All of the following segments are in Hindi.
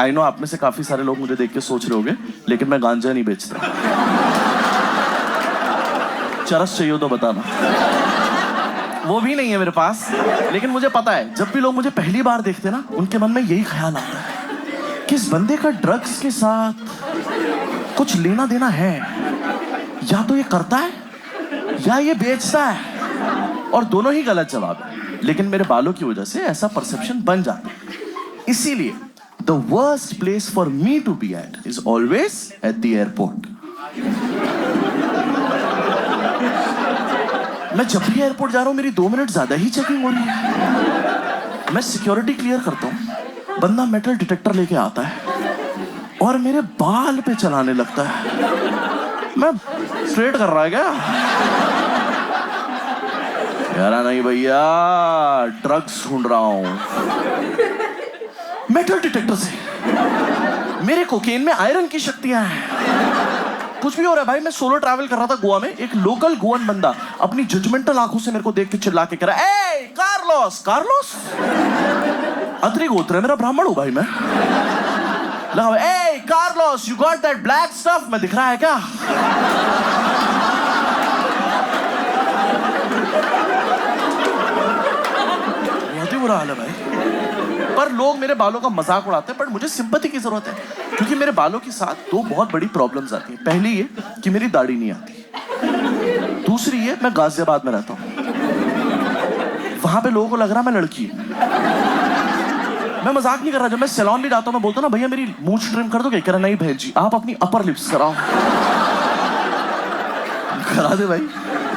आई नो आप में से काफी सारे लोग मुझे देख के सोच रहे होंगे, लेकिन मैं गांजा नहीं बेचता। चरस चाहिए तो बताना, वो भी नहीं है मेरे पास। लेकिन मुझे पता है जब भी लोग मुझे पहली बार देखते ना, उनके मन में यही ख्याल आता है कि इस बंदे का ड्रग्स के साथ कुछ लेना देना है, या तो ये करता है या ये बेचता है, और दोनों ही गलत जवाब है। लेकिन मेरे बालों की वजह से ऐसा परसेप्शन बन जाता है। इसीलिए the worst place for me to be at is always at the airport. मैं जब भी एयरपोर्ट जा रहा हूं मेरी 2 मिनट ज्यादा ही चेकिंग हो रही है। मैं सिक्योरिटी क्लियर करता हूं, बंदा मेटल डिटेक्टर लेके आता है और मेरे बाल पे चलाने लगता है। मैं स्ट्रेट कर रहा है क्या? यार नहीं भैया, ड्रग्स ढूंढ रहा हूं। मेटल डिटेक्टर से मेरे कोकेन में आयरन की शक्तियां हैं। कुछ भी हो रहा है भाई। मैं सोलो ट्रैवल कर रहा था गोवा में, एक लोकल गोवन बंदा अपनी जजमेंटल आंखों से मेरे को देख के चिल्ला के कह रहा है, ए कार्लोस, कार्लोस अतरी गोत्र है मेरा, ब्राह्मण हूं भाई मैं। लगा ए Carlos, you got that black stuff, मैं दिख रहा है क्या? बहुत ही बुरा हाल है भाई। पर लोग मेरे बालों का मजाक उड़ाते हैं, पर मुझे सिंपैथी की जरूरत है, क्योंकि मेरे बालों के साथ 2 बहुत बड़ी प्रॉब्लम्स आती हैं। पहली ये कि मेरी दाढ़ी नहीं आती, दूसरी ये मैं गाजियाबाद में रहता हूँ, वहां पे लोगों को लग रहा मैं लड़की हूं। मैं मजाक नहीं कर रहा। जब मैं सैलून भी जाता हूँ मैं बोलता हूँ ना, भैया मेरी मूंछ ट्रिम कर दोगे? कह रहा नहीं बहन जी, आप अपनी अपर लिप्स कराओ। करा दे भाई।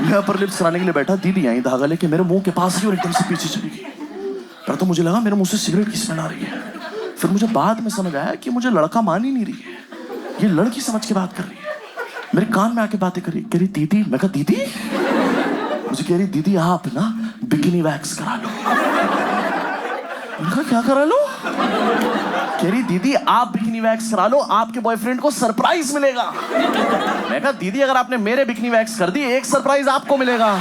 मैं अपर लिप्स कराने के लिए बैठा, दीदी आई धागा लेके मेरे मुंह के पास ही और एकदम से पीछे चली गई। तो मुझे लगा मेरे मुंह से सिगरेट की स्मेल आ रही है। फिर मुझे बाद में समझ आया कि मुझे लड़का मान ही नहीं रही है, ये लड़की समझ के बात कर रही है। मेरे कान में आके बातें करी, कह रही दीदी। मैं कहा दीदी? मुझे कह रही दीदी आप ना बिकिनी वैक्स करा लो। मैंने कहा क्या करा लो? कह रही दीदी आप बिकिनी वैक्स करा लो, आपके बॉयफ्रेंड को सरप्राइज मिलेगा। मैं कहा दीदी अगर आपने मेरे बिकिनी वैक्स कर दी, एक सरप्राइज आपको मिलेगा।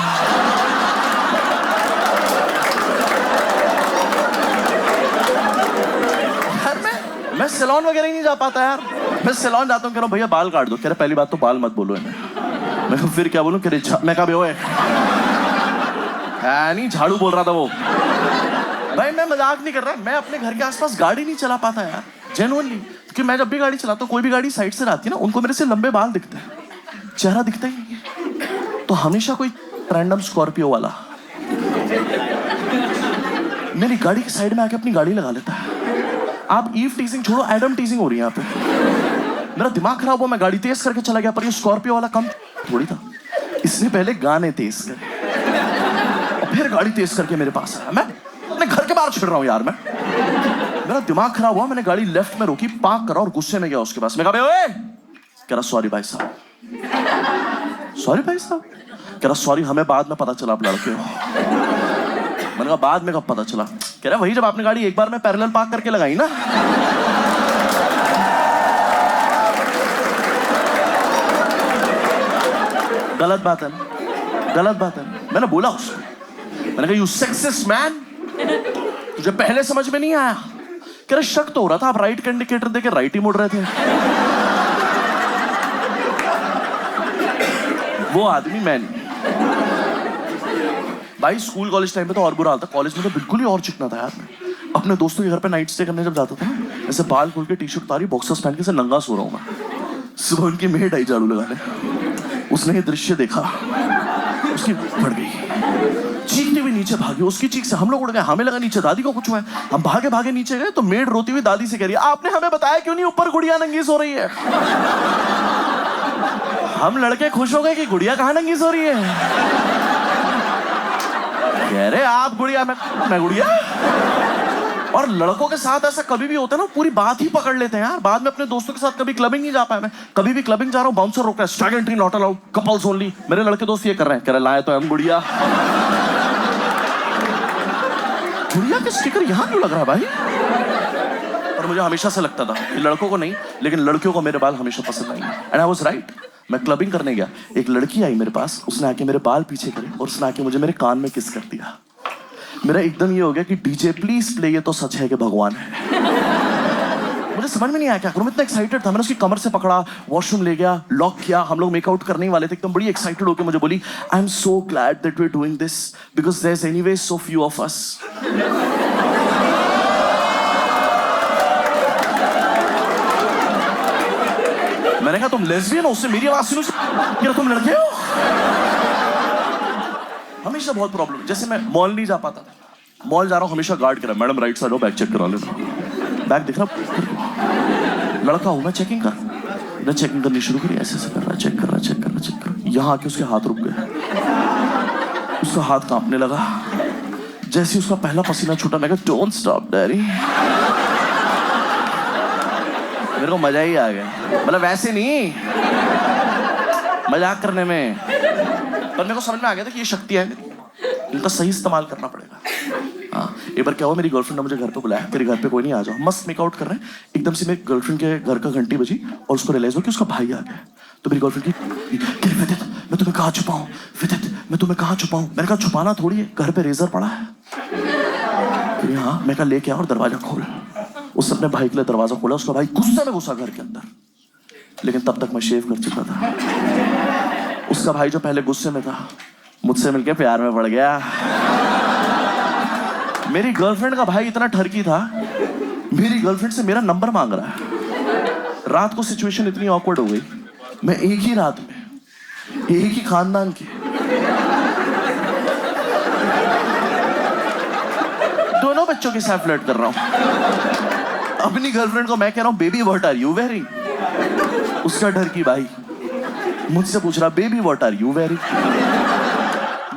मैं सैलून वगैरह ही नहीं जा पाता यार। मैं सैलून जाता हूँ, कह रहा हूँ भैया बाल काट दो। कह रहा पहली बात तो बाल मत बोलो इन्हें। मैं फिर क्या बोलूँ? कह रही मैं कहा बे ओए, नहीं झाड़ू बोल रहा था वो। भाई मैं मजाक नहीं कर रहा, मैं अपने घर के आसपास गाड़ी नहीं चला पाता यार, जेन्युइनली। क्योंकि मैं जब भी गाड़ी चलाता हूँ, कोई भी गाड़ी साइड से आती है ना, उनको मेरे से लंबे बाल दिखते हैं, चेहरा दिखता ही नहीं है। तो हमेशा कोई रैंडम स्कॉर्पियो वाला मेरी गाड़ी की साइड में आके अपनी गाड़ी लगा लेता है। आप ईव टीजिंग छोड़ो, एडम टीजिंग हो रही है यहाँ पे। मेरा दिमाग खराब हुआ, मैं गाड़ी तेज करके चला गया, पर ये स्कॉर्पियो वाला कम थोड़ी था। इसने पहले गाने तेज करे और फिर गाड़ी तेज करके मेरे पास आया। मैं अपने घर के बाहर छिड़ रहा हूँ यार। मैं मेरा दिमाग खराब हुआ, मैंने गाड़ी लेफ्ट में रोकी, पार्क करा और गुस्से में गया उसके पास। मैं कहा ओए, कह रहा सॉरी भाई साहब। सॉरी भाई साहब? कह रहा सॉरी, हमें बाद में पता चला आप लड़के हो। मैंने कहा बाद में कब पता चला? कह रहा वही जब आपने गाड़ी एक बार में पैरेलल पार्क करके लगाई ना। गलत बात है ना, गलत बात है। मैंने बोला उसको, मैंने कहा यू सेक्सिस्ट मैन, तुझे पहले समझ में नहीं आया? कह रहा शक तो हो रहा था, आप राइट का इंडिकेटर देके राइट ही मुड़ रहे थे। वो आदमी मैं नहीं भाई। स्कूल कॉलेज टाइम पे तो और बुरा हाल था, कॉलेज में तो बिल्कुल ही और चिकना था यार। मैं अपने दोस्तों के घर पे नाइट स्टे करने जब जाता था ना, ऐसे बाल खोल के टी शर्ट उतारी, बॉक्सर्स पहन के से नंगा सो रहा हूँ मैं। सुबह उनकी मेड आई झाड़ू लगाने, उसने ये दृश्य देखा, उसकी बढ़ गई, चीखते हुए नीचे भागी। उसकी चीख से हम लोग उड़ गए, हमें लगा नीचे दादी को कुछ हुआ है। हम भागे भागे नीचे गए तो मेड रोती हुई दादी से कह रही है आपने हमें बताया क्यों नहीं ऊपर गुड़िया नंगी सो रही है? हम लड़के खुश हो गए कि गुड़िया कहाँ नंगी सो रही है। कह रहे आप गुड़िया, मैं गुड़िया। और लड़कों के साथ ऐसा कभी भी होता है ना, पूरी बात ही पकड़ लेते हैं यार। बाद में अपने दोस्तों के साथ कभी क्लबिंग नहीं जा पाया मैं। कभी भी क्लबिंग जा रहा हूँ, बाउंसर रोक रहा है, Stag entry not allowed, couples only. मेरे लड़के दोस्त ये कर रहे हैं, कह रहे लाए तो हम गुड़िया। गुड़िया के स्टिकर यहाँ क्यों लग रहा है भाई? और मुझे हमेशा से लगता था कि लड़कों को नहीं, लेकिन लड़कियों को मेरे बाल हमेशा पसंद नहीं है। And I was right. मैं क्लबिंग करने गया, एक लड़की आई मेरे पास, उसने आके मेरे बाल पीछे करे और उसने आके मुझे मेरे कान में किस कर दिया। मेरा एकदम ये हो गया कि डीजे प्लीज प्ले, ये तो सच है कि भगवान है। मुझे समझ में नहीं आया क्या करूं, मैं इतना एक्साइटेड था। मैंने उसकी कमर से पकड़ा, वॉशरूम ले गया, लॉक किया, हम लोग मेकआउट करने ही वाले थे। एकदम बड़ी एक्साइटेड होकर मुझे बोली, I am so glad that we are doing this because there is anyway so few of us. मैंने कहा तुम लेस्बियन हो? उससे मेरी आवाज सुनो क्या तुम लड़के हो? हमेशा बहुत प्रॉब्लम, जैसे मैं मॉल नहीं जा पाता था, मॉल जा रहा हूं हमेशा गार्ड करा, मैडम राइट साइड हो, बैग चेक करा लेना, बैग दिख रहा, लड़का हूं मैं, चेकिंग कर, मैं चेकिंग करनी शुरू करी, ऐसे कर रहा, चेक कर रहा, चेक कर रहा, चेक कर रहा। यहां आके उसके हाथ रुक गए, उसका हाथ कांपने लगा। जैसे उसका पहला पसीना छूटा, मैं कहा डोंट स्टॉप डैडी। मेरे को मजा ही आ गया, मतलब वैसे नहीं, मजाक करने में, पर मेरे को समझ में आ गया था कि ये शक्ति है मेरी, इनका सही इस्तेमाल करना पड़ेगा। हाँ, एक बार क्या हुआ, मेरी गर्लफ्रेंड ने मुझे घर पे बुलाया, तेरे घर पे कोई नहीं, आ जाओ, मस्त मेकआउट कर रहे हैं। एकदम से मेरी गर्लफ्रेंड के घर का घंटी बजी और उसको रियलाइज हो कि उसका भाई आ गया। तो मेरी गर्लफ्रेंड की, विदित मैं तुम्हें कहाँ छुपाऊं, विदित मैं तुम्हें कहाँ छुपाऊं। मैंने कहा छुपाना थोड़ी है, घर पे रेजर पड़ा है। हाँ, मैं कहा लेके आ और दरवाजा खोल। उसने अपने भाई के लिए दरवाजा खोला, उसका भाई गुस्से में घुसा घर के अंदर, लेकिन तब तक मैं शेव कर चुका था। उसका भाई जो पहले गुस्से में था, मुझसे मिलके प्यार में पड़ गया। मेरी गर्लफ्रेंड का भाई इतना ठरकी था, मेरी गर्लफ्रेंड से मेरा नंबर मांग रहा है। रात को सिचुएशन इतनी ऑकवर्ड हो गई, मैं एक ही रात में एक ही खानदान के दोनों बच्चों के साथ फ्लर्ट कर रहा हूं। अपनी गर्लफ्रेंड को मैं कह रहा हूं baby what are you wearing. उसका ठरकी भाई मुझसे पूछ रहा baby what are you wearing.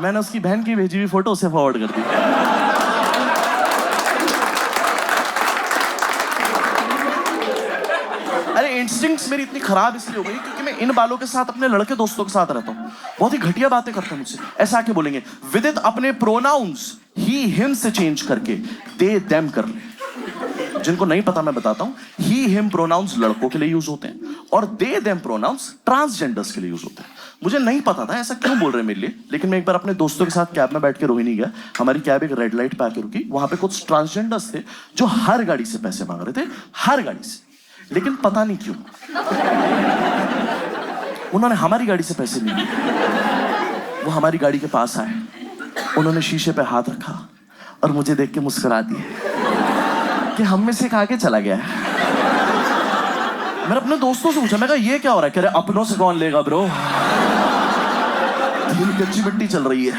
मैंने उसकी बहन की भेजी हुई फोटो उसे फॉरवर्ड कर दी। अरे इंस्टिंक्ट्स मेरी इतनी खराब इसलिए हो गई क्योंकि मैं इन बालों के साथ अपने लड़के दोस्तों के साथ रहता हूँ, बहुत ही घटिया बातें करते हैं मुझसे। ऐसा आके बोलेंगे विदित अपने प्रोनाउंस ही हिम से चेंज करके दे देम कर ले। जिनको नहीं पता मैं बताता हूँ, ही हिम प्रोनाउंस लड़कों के लिए यूज होते हैं और दे देम प्रोनाउंस ट्रांसजेंडर्स के लिए यूज होते हैं। मुझे नहीं पता था ऐसा क्यों बोल रहे हैं मेरे लिए, लेकिन मैं एक बार अपने दोस्तों के साथ कैब में बैठ के रोहिणी गया। हमारी कैब एक रेड लाइट पे आके रुकी, वहां पे कुछ ट्रांसजेंडर्स थे जो हर गाड़ी से पैसे मांग रहे थे, हर गाड़ी से, लेकिन पता नहीं क्यों उन्होंने हमारी गाड़ी से पैसे नहीं लिए। वो हमारी गाड़ी के पास आए, उन्होंने शीशे पे हाथ रखा और मुझे देख के मुस्कुरा दिए कि हम में से एक आगे चला गया है। मैंने अपने दोस्तों से पूछा, मैं कहा ये क्या हो रहा है? कह रहे अपनों से कौन लेगा ब्रो, कच्ची मिट्टी चल रही है।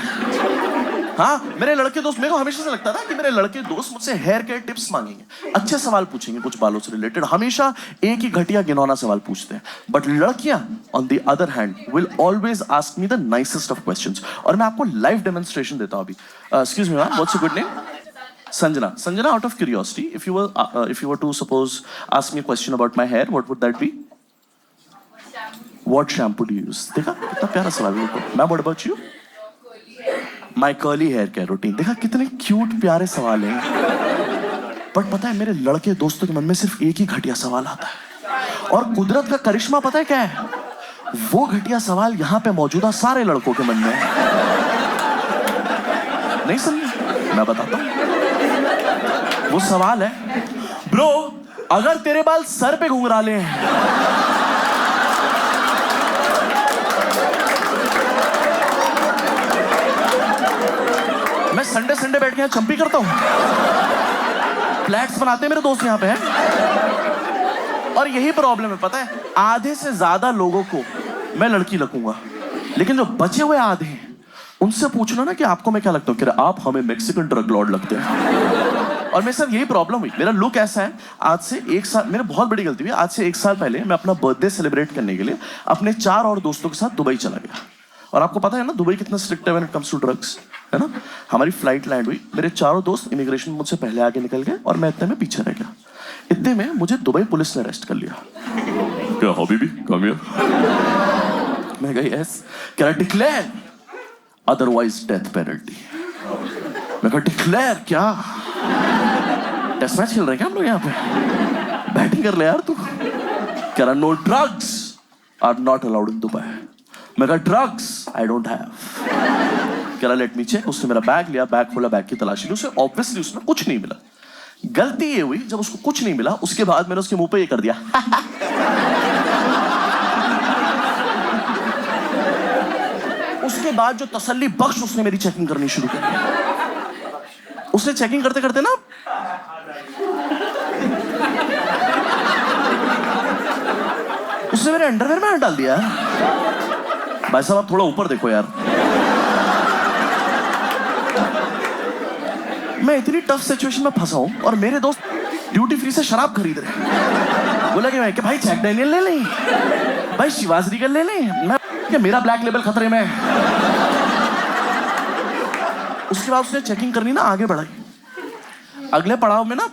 हाँ, मेरे लड़के दोस्त, मेरे को हमेशा से लगता था कि मेरे लड़के दोस्त मुझसे हेयर केयर टिप्स मांगेंगे, अच्छे सवाल पूछेंगे कुछ बालों से रिलेटेड, हमेशा एक ही घटिया घिनौना सवाल पूछते हैं। बट लड़कियां on the other hand will always ask me the nicest of questions. और मैं आपको लाइव डेमोन्स्ट्रेशन देता हूं अभी। Excuse me ma'am, what's your good name? Sanjana. Sanjana, out of curiosity, if you were to suppose ask me a question about my hair, what would that be? What shampoo do you use? देखा कितना प्यारा सवाल है। Ma'am, what about you? My curly hair care routine. देखा कितने क्यूट प्यारे सवाल हैं। बट पता है मेरे लड़के दोस्तों के मन में सिर्फ एक ही घटिया सवाल आता है, और कुदरत का करिश्मा पता है क्या है? वो घटिया सवाल यहाँ पे मौजूदा सारे लड़कों के मन में है। नहीं समझे? मैं बताता हूँ। वो सवाल है, ब्रो अगर तेरे बाल सर पे घुंघराले हैं मैं संडे संडे बैठ के यहाँ चंपी करता हूं, फ्लैट्स बनाते हैं मेरे दोस्त यहाँ पे हैं। और यही प्रॉब्लम है पता है, आधे से ज्यादा लोगों को मैं लड़की लगूंगा, लेकिन जो बचे हुए आधे हैं उनसे पूछना ना कि आपको मैं क्या लगता हूँ, कि आप हमें मैक्सिकन ड्रग लॉर्ड लगते हैं। और मेरे साथ यही प्रॉब्लम हुई, मेरा लुक ऐसा है। आज से 1 साल, मेरे बहुत बड़ी गलती हुई, आज से 1 साल पहले मैं अपना बर्थडे सेलिब्रेट करने के लिए अपने 4 और दोस्तों के साथ दुबई चला गया। और आपको पता है ना दुबई कितना स्ट्रिक्ट है when it comes to drugs, है ना। हमारी फ्लाइट लैंड हुई, मेरे चारों दोस्त इमिग्रेशन में मुझसे पहले आगे निकल गए और मैं इतने में पीछे रह गया। इतने में मुझे दुबई पुलिस ने अरेस्ट कर लिया। क्या हबीबी कम हियर। मैं कहा यस। कह रहा डिक्लेयर अदरवाइज डेथ पेनल्टी। मैं कहा डिक्लेयर क्या? टेस्ट मैच खेल रहे हैं क्या हम लोग यहाँ पे? बैटिंग कर ले यार तू। कह रहा no drugs are not allowed in Dubai. मैं कहा ड्रग्स आई डोंट हैव। कह रहा लेट मी चेक। उसने मेरा बैग लिया, बैग खोला, बैग की तलाशी ली, उसे ऑब्वियसली उसमें कुछ नहीं मिला। गलती ये हुई जब उसको कुछ नहीं मिला, उसके बाद मैंने उसके मुंह पे ये कर दिया। उसके बाद जो तसल्ली बख्श उसने मेरी चेकिंग करनी शुरू कर। उसने चेकिंग करते करते ना उसने मेरे अंडरवेयर में हाथ डाल दिया। भाई साहब आप थोड़ा ऊपर देखो यार। मैं इतनी टफ सिचुएशन में फंसा हूं और मेरे दोस्त ड्यूटी फ्री से शराब खरीद रहे। बोला कि भाई जैक डैनियल ले लें, भाई शिवाज रीगल ले लें, मैं कि मेरा ब्लैक लेबल खतरे में। उसके बाद उसने चेकिंग करनी ना आगे बढ़ाई। अगले पड़ाव में ना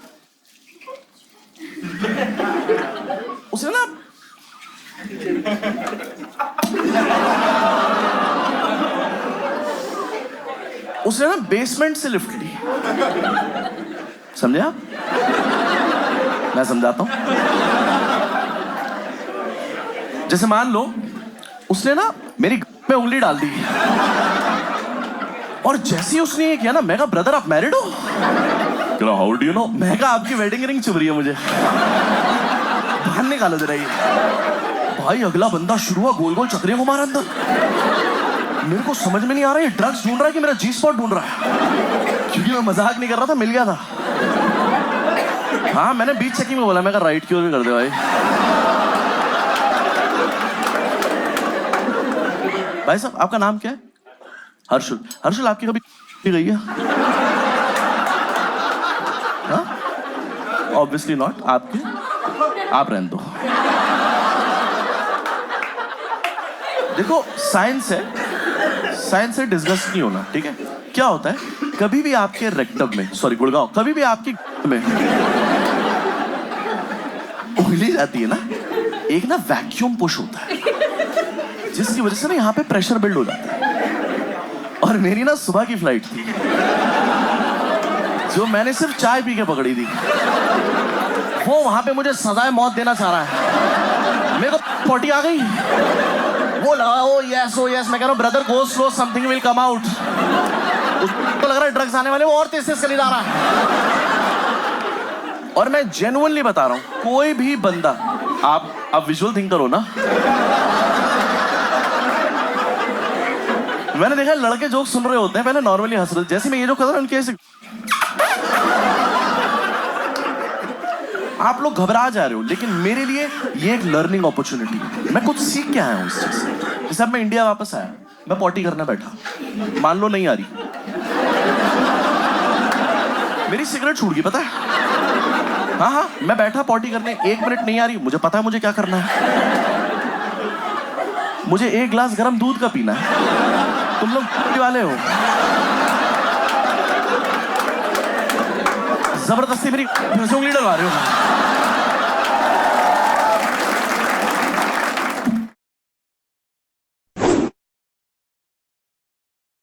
उसने ना बेसमेंट से लिफ्ट ली। समझे आप? मैं समझाता हूं। जैसे मान लो उसने ना मेरी में उंगली डाल दी और जैसे ही उसने ये किया ना, मैं कहा ब्रदर आप मैरिड हो? क्या हाउ डू यू नो? मैं कहा आपकी वेडिंग रिंग चुभ रही है मुझे, बाहर निकालो जरा ये। भाई अगला बंदा शुरू हुआ गोल गोल चक्रियों को मारा अंदर। मेरे को समझ में नहीं आ रहा है ये ड्रग्स ढूंढ रहा है कि मेरा जी स्पॉट ढूंढ रहा है, क्योंकि मैं मजाक नहीं कर रहा था, मिल गया था। हाँ मैंने बीच चेकिंग में बोला, मैं कहा राइट की ओर भी कर दे भाई। भाई साहब आपका नाम क्या है? हर्षुल। हर्षुल आपकी कभी गई है? Obviously not. आपकी? आप रहने दो। देखो साइंस है डिस्कस नहीं होना, ठीक है? क्या होता है, कभी भी आपके रेक्टम में, सॉरी गुड़गांव, कभी भी आपकी में उंगली जाती है ना, एक ना वैक्यूम पुश होता है जिसकी वजह से ना यहाँ पे प्रेशर बिल्ड हो जाता है। और मेरी ना सुबह की फ्लाइट थी जो मैंने सिर्फ चाय पी के पकड़ी थी। वो वहां पे मुझे सजाए मौत देना चाह रहा है। मेरे को पोटी आ गई, वो लगा ओ यस मैं कह रहा हूँ brother go slow something will come out. उसको लग रहा है ड्रग्स आने वाले, वो और तेज तेज चली जा रहा है। और मैं जेन्युइनली बता रहा हूँ, कोई भी बंदा, आप विजुअल थिंक करो ना। मैंने देखा लड़के जोक सुन रहे होते हैं पहले नॉर्मली हंस रहे, जैसे मैं ये जो कर रहा हूँ उनके ऐसे आप लोग घबरा जा रहे हो, लेकिन मेरे लिए ये एक लर्निंग अपॉर्चुनिटी है। मैं कुछ सीख के आया हूँ इस चीज से। जैसे अब मैं इंडिया वापस आया, मैं पॉटी करने बैठा, मान लो नहीं आ रही, मेरी सिगरेट छूट गई, पता है? हाँ मैं बैठा पॉटी करने, 1 मिनट नहीं आ रही, मुझे पता है मुझे क्या करना है। मुझे 1 गिलास गर्म दूध का पीना है। तुम लोग वाले हो, जबरदस्ती मेरी उंगली डलवा रहे हो।